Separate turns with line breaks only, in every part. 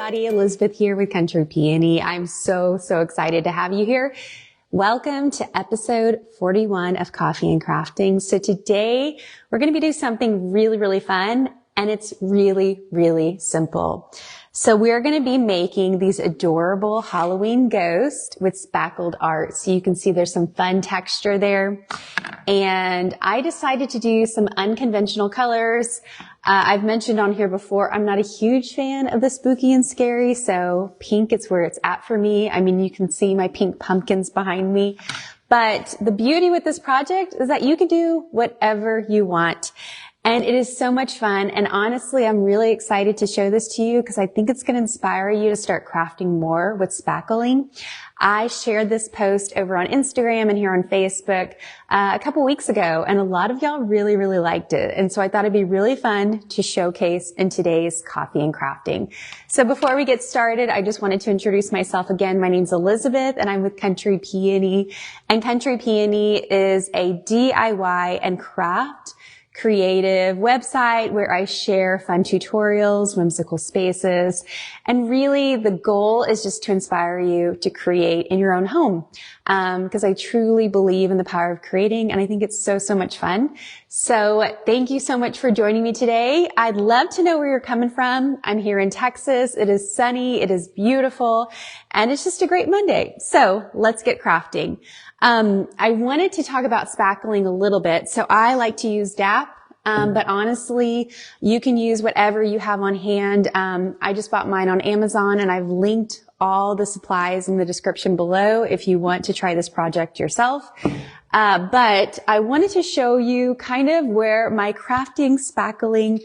everybody. Elizabeth here with Country Peony. I'm so excited to have you here. Welcome to episode 41 of Coffee and Crafting. So today we're going to be doing something really fun, and it's really simple. So we're going to be making these adorable Halloween ghosts with spackled art. So you can see there's some fun texture there. And I decided to do some unconventional colors. I've mentioned on here before, I'm not a huge fan of the spooky and scary, so pink is where it's at for me. I mean, you can see my pink pumpkins behind me. But the beauty with this project is that you can do whatever you want. And it is so much fun. And honestly, I'm really excited to show this to you because I think it's going to inspire you to start crafting more with spackling. I shared this post over on Instagram and here on Facebook a couple weeks ago, and a lot of y'all really liked it. And so I thought it'd be really fun to showcase in today's Coffee and Crafting. So before we get started, I just wanted to introduce myself again. My name's Elizabeth, and I'm with Country Peony. And Country Peony is a DIY and craft creative website where I share fun tutorials, whimsical spaces, and really the goal is just to inspire you to create in your own home. Because I truly believe in the power of creating, and I think it's so much fun. So thank you so much for joining me today. I'd love to know where you're coming from. I'm here in Texas. It is sunny. It is beautiful. And it's just a great Monday. So let's get crafting. I wanted to talk about spackling a little bit. So I like to use DAP. But honestly, you can use whatever you have on hand. I just bought mine on Amazon, and I've linked all the supplies in the description below if you want to try this project yourself. But I wanted to show you kind of where my crafting spackling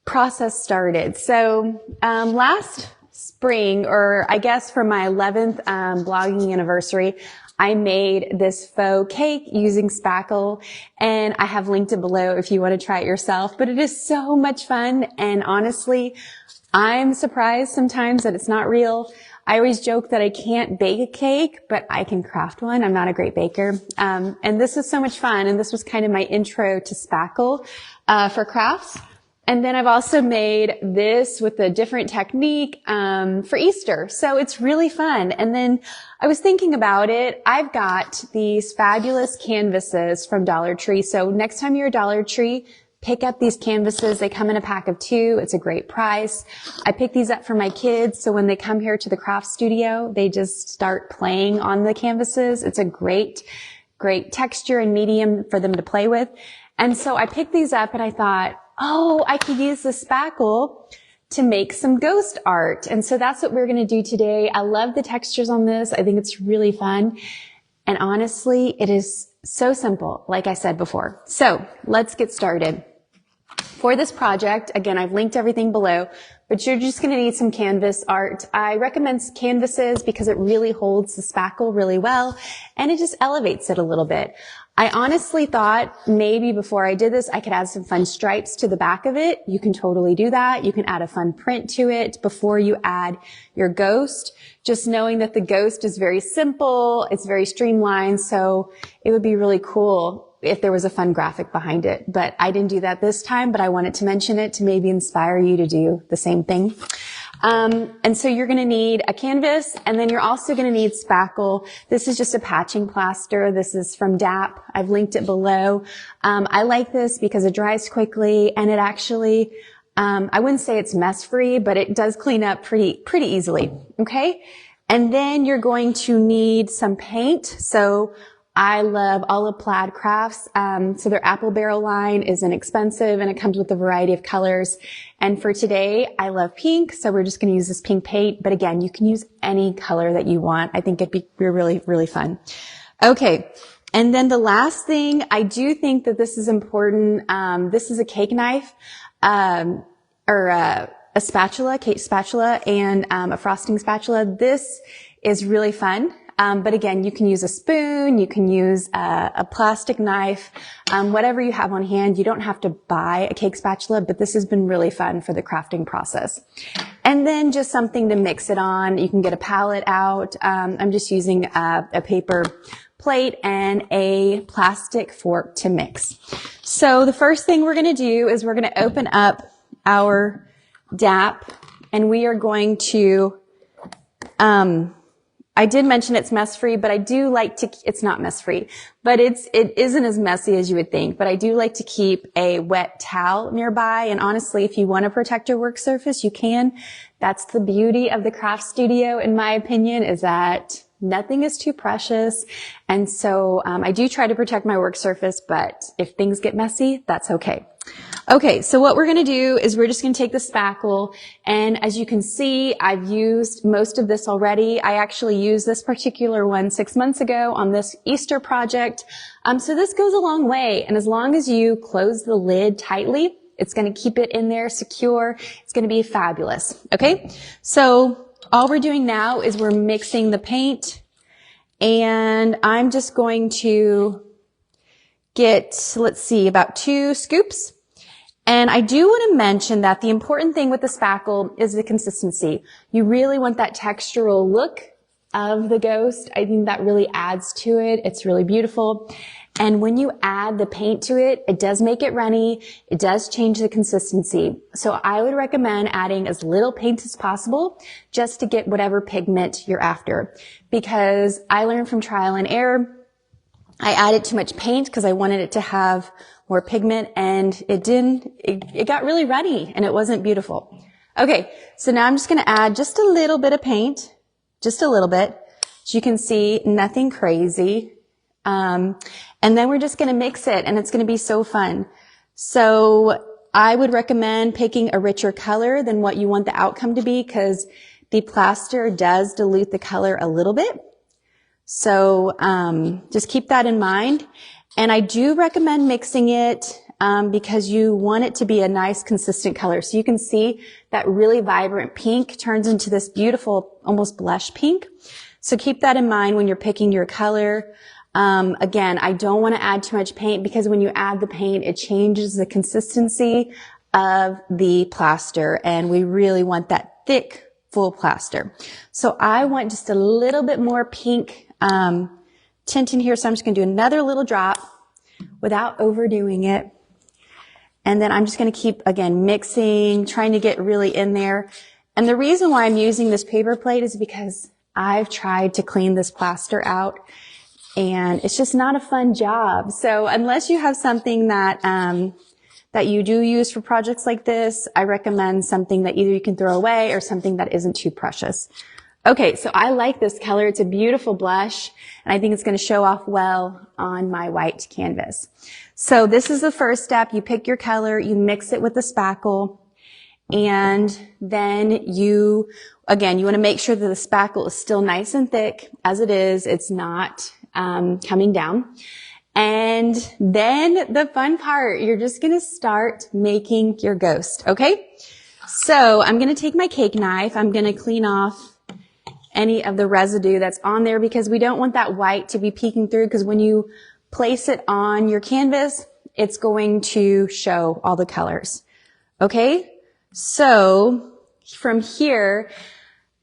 process started. So, last spring, or I guess for my 11th, blogging anniversary, I made this faux cake using spackle, and I have linked it below if you want to try it yourself. But it is so much fun, and honestly, I'm surprised sometimes that it's not real. I always joke that I can't bake a cake, but I can craft one. I'm not a great baker. And this is so much fun, and this was kind of my intro to spackle for crafts. And then I've also made this with a different technique for Easter. So it's really fun. And then I was thinking about it. I've got these fabulous canvases from Dollar Tree. So next time you're at Dollar Tree, pick up these canvases. They come in a pack of 2. It's a great price. I picked these up for my kids. So when they come here to the craft studio, they just start playing on the canvases. It's a great texture and medium for them to play with. And so I picked these up and I thought, oh, I could use the spackle to make some ghost art. And so that's what we're going to do today. I love the textures on this. I think it's really fun. And honestly, it is so simple, like I said before. So let's get started. For this project, again, I've linked everything below, but you're just going to need some canvas art. I recommend canvases because it really holds the spackle really well, and it just elevates it a little bit. I honestly thought maybe before I did this, I could add some fun stripes to the back of it. You can totally do that. You can add a fun print to it before you add your ghost, just knowing that the ghost is very simple. It's very streamlined. So it would be really cool if there was a fun graphic behind it. But I didn't do that this time, but I wanted to mention it to maybe inspire you to do the same thing. And so you're going to need a canvas, and then you're also going to need spackle. This is just a patching plaster. This is from DAP. I've linked it below. I like this because it dries quickly, and it actually, I wouldn't say it's mess free, but it does clean up pretty easily. Okay. And then you're going to need some paint. So I love Olive Plaid Crafts. So their apple barrel line is inexpensive, and it comes with a variety of colors. And for today, I love pink. So we're just going to use this pink paint. But again, you can use any color that you want. I think it'd be really fun. Okay. And then the last thing, I do think that this is important. This is a cake knife, or a spatula, cake spatula, and a frosting spatula. This is really fun. But again, you can use a spoon, you can use a plastic knife, whatever you have on hand. You don't have to buy a cake spatula, but this has been really fun for the crafting process. And then just something to mix it on. You can get a palette out. I'm just using a paper plate and a plastic fork to mix. So the first thing we're going to do is we're going to open up our DAP and we are going to, I did mention it's mess free, but I do like to, it's not mess free, but it isn't as messy as you would think, but I do like to keep a wet towel nearby. And honestly, if you want to protect your work surface, you can. That's the beauty of the craft studio, in my opinion, is that nothing is too precious. And so, I do try to protect my work surface, but if things get messy, that's okay. Okay, so what we're going to do is we're just going to take the spackle, and as you can see, I've used most of this already. I actually used this particular one 6 months ago on this Easter project. So this goes a long way, and as long as you close the lid tightly, it's going to keep it in there secure. It's going to be fabulous. Okay, so all we're doing now is we're mixing the paint, and I'm just going to get, let's see, about 2 scoops. And I do want to mention that the important thing with the spackle is the consistency. You really want that textural look of the ghost. I think that really adds to it. It's really beautiful. And when you add the paint to it, it does make it runny. It does change the consistency. So I would recommend adding as little paint as possible just to get whatever pigment you're after. Because I learned from trial and error, I added too much paint because I wanted it to have more pigment, and it got really runny and it wasn't beautiful. Okay, so now I'm just going to add just a little bit of paint, just a little bit. As you can see, nothing crazy. And then we're just going to mix it, and it's going to be so fun. So I would recommend picking a richer color than what you want the outcome to be, because the plaster does dilute the color a little bit. So just keep that in mind. And I do recommend mixing it because you want it to be a nice consistent color. So you can see that really vibrant pink turns into this beautiful, almost blush pink. So keep that in mind when you're picking your color. Again, I don't want to add too much paint, because when you add the paint, it changes the consistency of the plaster, and we really want that thick, full plaster. So I want just a little bit more pink tint in here, so I'm just going to do another little drop without overdoing it. And then I'm just going to keep, again, mixing, trying to get really in there. And the reason why I'm using this paper plate is because I've tried to clean this plaster out, and it's just not a fun job. So unless you have something that you do use for projects like this, I recommend something that either you can throw away or something that isn't too precious. Okay, so I like this color. It's a beautiful blush, and I think it's going to show off well on my white canvas. So this is the first step. You pick your color, you mix it with the spackle, and then you want to make sure that the spackle is still nice and thick as it is. It's not coming down. And then the fun part, you're just going to start making your ghost, okay? So I'm going to take my cake knife. I'm going to clean off any of the residue that's on there, because we don't want that white to be peeking through, because when you place it on your canvas, it's going to show all the colors. Okay? So from here,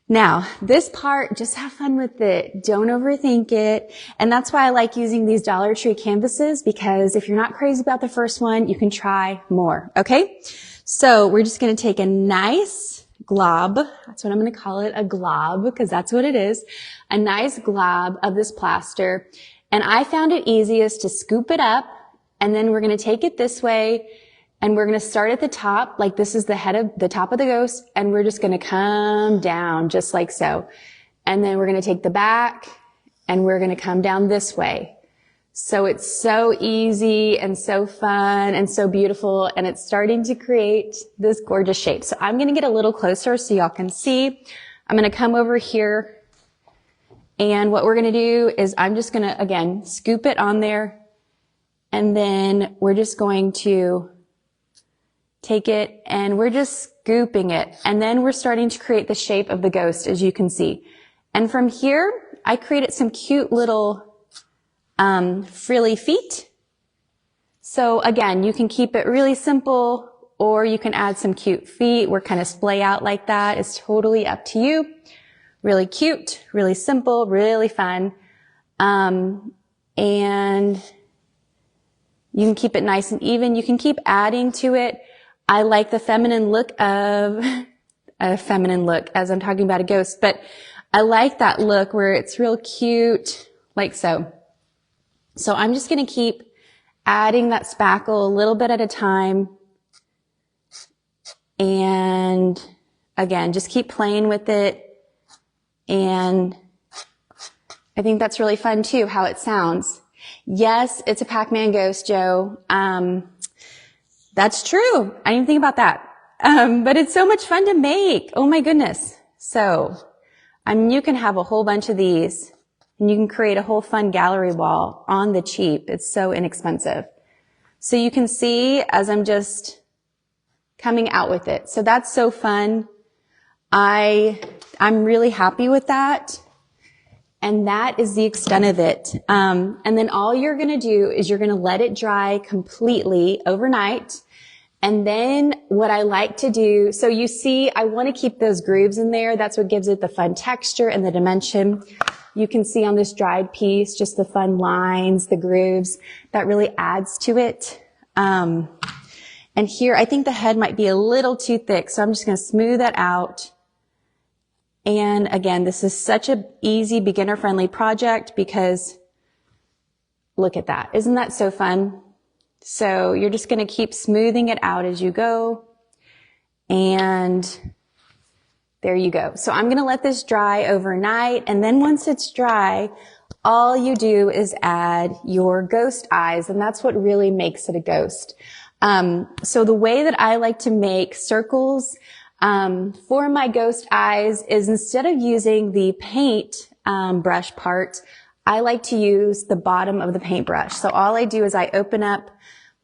now this part, just have fun with it. Don't overthink it. And that's why I like using these Dollar Tree canvases, because if you're not crazy about the first one, you can try more. Okay? So we're just going to take a nice glob, that's what I'm going to call it, a glob, because that's what it is, a nice glob of this plaster. And I found it easiest to scoop it up, and then we're going to take it this way, and we're going to start at the top, like this is the head of the top of the ghost, and we're just going to come down just like so. And then we're going to take the back, and we're going to come down this way. So it's so easy and so fun and so beautiful, and it's starting to create this gorgeous shape. So I'm going to get a little closer so y'all can see. I'm going to come over here, and what we're going to do is I'm just going to, again, scoop it on there, and then we're just going to take it and we're just scooping it, and then we're starting to create the shape of the ghost, as you can see. And from here, I created some cute little frilly feet. So again, you can keep it really simple, or you can add some cute feet where kind of splay out like that. It's totally up to you. Really cute, really simple, really fun. And you can keep it nice and even. You can keep adding to it. I like the feminine look of a feminine look as I'm talking about a ghost, but I like that look where it's real cute, like so. So I'm just going to keep adding that spackle a little bit at a time. And again, just keep playing with it. And I think that's really fun too, how it sounds. Yes, it's a Pac-Man ghost, Joe. That's true. I didn't think about that. But it's so much fun to make. Oh my goodness. So, you can have a whole bunch of these and you can create a whole fun gallery wall on the cheap. It's so inexpensive. So you can see as I'm just coming out with it. So that's so fun. I'm really happy with that. And that is the extent of it. And then all you're going to do is you're going to let it dry completely overnight. And then what I like to do, so you see, I want to keep those grooves in there. That's what gives it the fun texture and the dimension. You can see on this dried piece, just the fun lines, the grooves, that really adds to it. And here, I think the head might be a little too thick, so I'm just going to smooth that out. And again, this is such an easy beginner-friendly project because look at that. Isn't that so fun? So you're just going to keep smoothing it out as you go. And there you go. So I'm going to let this dry overnight. And then once it's dry, all you do is add your ghost eyes. And that's what really makes it a ghost. So the way that I like to make circles for my ghost eyes is instead of using the paint brush part, I like to use the bottom of the paintbrush. So all I do is I open up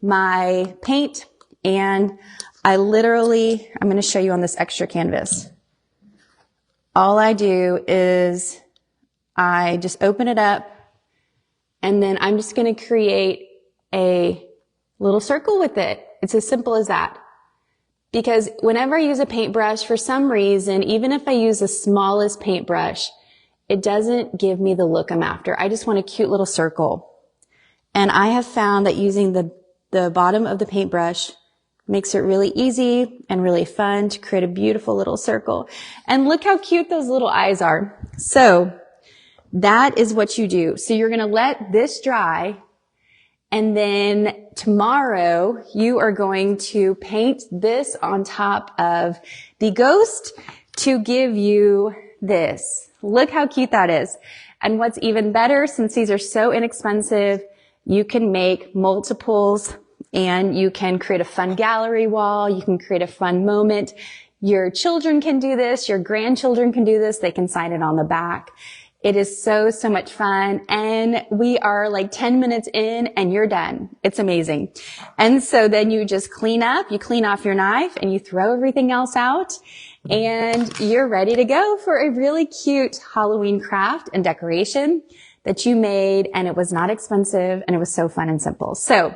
my paint and I'm going to show you on this extra canvas. All I do is I just open it up and then I'm just going to create a little circle with it. It's as simple as that. Because whenever I use a paintbrush, for some reason, even if I use the smallest paintbrush, it doesn't give me the look I'm after. I just want a cute little circle. And I have found that using the bottom of the paintbrush makes it really easy and really fun to create a beautiful little circle. And look how cute those little eyes are. So that is what you do. So you're going to let this dry. And then tomorrow you are going to paint this on top of the ghost to give you this. Look how cute that is. And what's even better, since these are so inexpensive, you can make multiples and you can create a fun gallery wall. You can create a fun moment. Your children can do this. Your grandchildren can do this. They can sign it on the back. It is so, so much fun. And we are like 10 minutes in and you're done. It's amazing. And so then you just clean up, you clean off your knife and you throw everything else out and you're ready to go for a really cute Halloween craft and decoration that you made. And it was not expensive and it was so fun and simple. So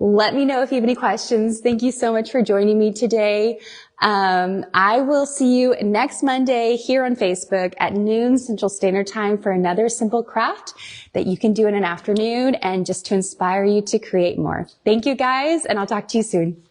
let me know if you have any questions. Thank you so much for joining me today. I will see you next Monday here on Facebook at noon Central Standard Time for another simple craft that you can do in an afternoon and just to inspire you to create more. Thank you guys, and I'll talk to you soon.